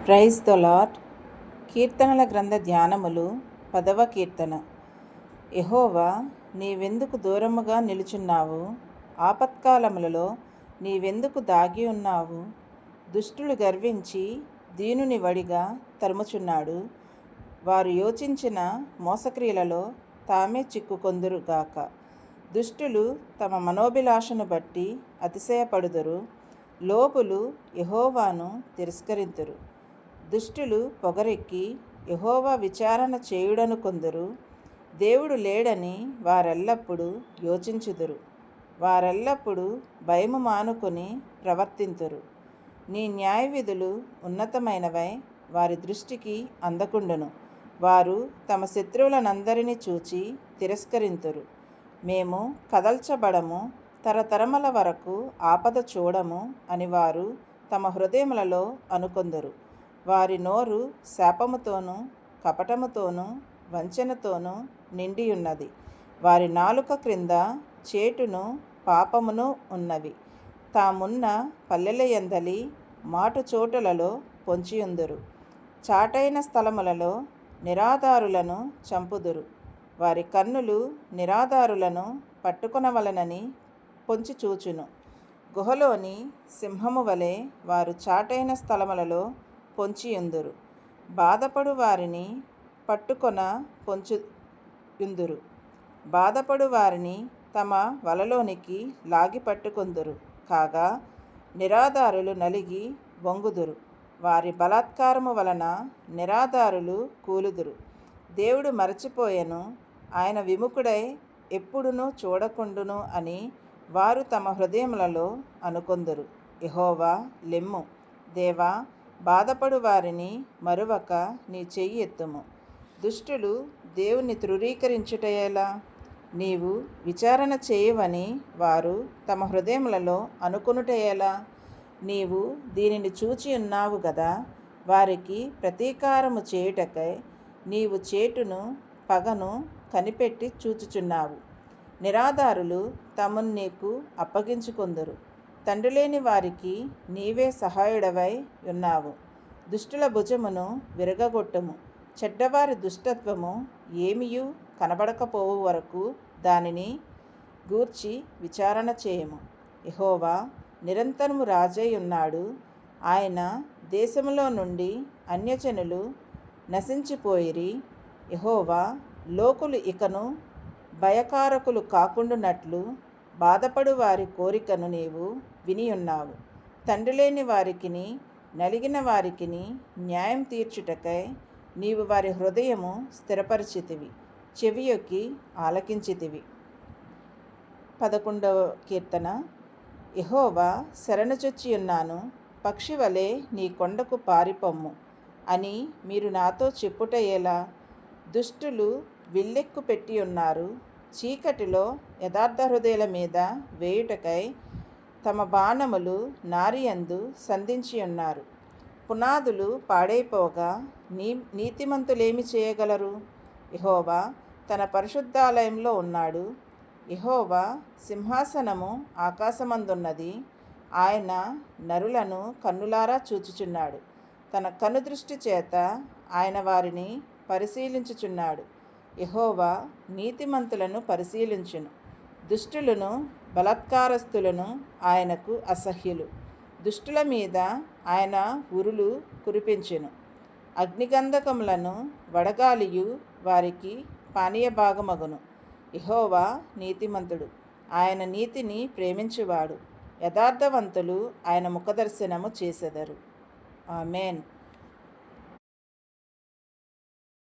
Praise the lord. కీర్తనల గ్రంథ ధ్యానములు 10వ కీర్తన. యెహోవా, నీవెందుకు దూరముగా నిలుచున్నావు? ఆపత్కాలములలో నీవెందుకు దాగి ఉన్నావు? దుష్టులు గర్వించి దీనుని వడిగా తరుముచున్నాడు. వారు యోచించిన మోసక్రియలలో తామే చిక్కుకొందురుగాక. దుష్టులు తమ మనోభిలాషను బట్టి అతిశయపడుదురు. లోపులు యెహోవాను తిరస్కరింతురు. దుష్టులు పొగరెక్కి యెహోవా విచారణ చేయుడనుకొందురు. దేవుడు లేడని వారెల్లప్పుడూ యోచించుదురు. వారెల్లప్పుడూ భయము మానుకొని ప్రవర్తింతురు. నీ న్యాయవిధులు ఉన్నతమైనవై వారి దృష్టికి అందకుండును. వారు తమ శత్రువులనందరినీ చూచి తిరస్కరింతురు. మేము కదల్చబడము, తరతరముల వరకు ఆపద చూడము అని వారు తమ హృదయములలో అనుకొందురు. వారి నోరు శాపముతోనూ కపటముతోనూ వంచనతోనూ నిండియున్నది. వారి నాలుక క్రింద చేటును పాపమును ఉన్నవి. తామున్న పల్లెల యందలి మాటు చోటులలో పొంచియుందురు. చాటైన స్థలములలో నిరాధారులను చంపుదురు. వారి కన్నులు నిరాధారులను పట్టుకొనవలనని పొంచి చూచును. గుహలోని సింహము వలె వారు చాటైన స్థలములలో పొంచియుందురు. బాధపడు వారిని పట్టుకొన పొంచియుందురు. బాధపడు వారిని తమ వలలోనికి లాగి పట్టుకొందురు. కాగా నిరాధారులు నలిగి వంగుదురు. వారి బలాత్కారము వలన నిరాధారులు కూలుదురు. దేవుడు మరచిపోయెను, ఆయన విముఖుడై ఎప్పుడునూ చూడకుండును అని వారు తమ హృదయములలో అనుకొందురు. యెహోవా, లెమ్ము. దేవా, బాధపడు వారిని మరువక నీ చెయ్యి ఎత్తుము. దుష్టులు దేవుని తృణీకరించుటయేలా? నీవు విచారణ చేయవని వారు తమ హృదయములలో అనుకొనుటయేలా? నీవు దీనిని చూచి ఉన్నావు గదా. వారికి ప్రతీకారము చేయుటకై నీవు చేటును పగను కనిపెట్టి చూచుచున్నావు. నిరాధారులు తమను నీకు అప్పగించుకొందురు. తండ్రిలేని వారికి నీవే సహాయుడవై ఉన్నావు. దుష్టుల భుజమును విరగగొట్టుము. చెడ్డవారి దుష్టత్వము ఏమియూ కనబడకపోవు వరకు దానిని గూర్చి విచారణ చేయము. యెహోవా నిరంతరము రాజై ఉన్నాడు. ఆయన దేశములో నుండి అన్యజనులు నశించిపోయిరి. యెహోవా, లోకులు ఇకను భయకారకులు కాకుండునట్లు బాధపడు వారి కోరికను నీవు వినియున్నావు. తండ్రిలేని వారికిని నలిగిన వారికిని న్యాయం తీర్చుటకై నీవు వారి హృదయము స్థిరపరిచితివి, చెవియొక్కి ఆలకించితివి. 11వ కీర్తన. యెహోవా, శరణుచొచ్చియున్నాను, పక్షివలె నీ కొండకు పారిపొమ్ము అని మీరు నాతో చెప్పుట ఎలా? దుష్టులు విల్లెక్కు పెట్టియున్నారు. చీకటిలో యథార్థ హృదయుల మీద వేయుటకై తమ బాణములు నారియందు సంధించియున్నారు. పునాదులు పాడైపోగా నీతిమంతులేమి చేయగలరు? యెహోవా తన పరిశుద్ధాలయంలో ఉన్నాడు. యెహోవా సింహాసనము ఆకాశమందున్నది. ఆయన నరులను కన్నులారా చూచుచున్నాడు. తన కనుదృష్టి చేత ఆయన వారిని పరిశీలించుచున్నాడు. యెహోవా నీతిమంతులను పరిశీలించును. దుష్టులను బలాత్కారస్తులను ఆయనకు అసహ్యులు. దుష్టుల మీద ఆయన ఉరులు కురిపించును. అగ్నిగంధకములను వడగాలియు వారికి పానీయ భాగమగును. యెహోవా నీతిమంతుడు, ఆయన నీతిని ప్రేమించువాడు. యథార్థవంతులు ఆయన ముఖదర్శనము చేసెదరు. ఆమేన్.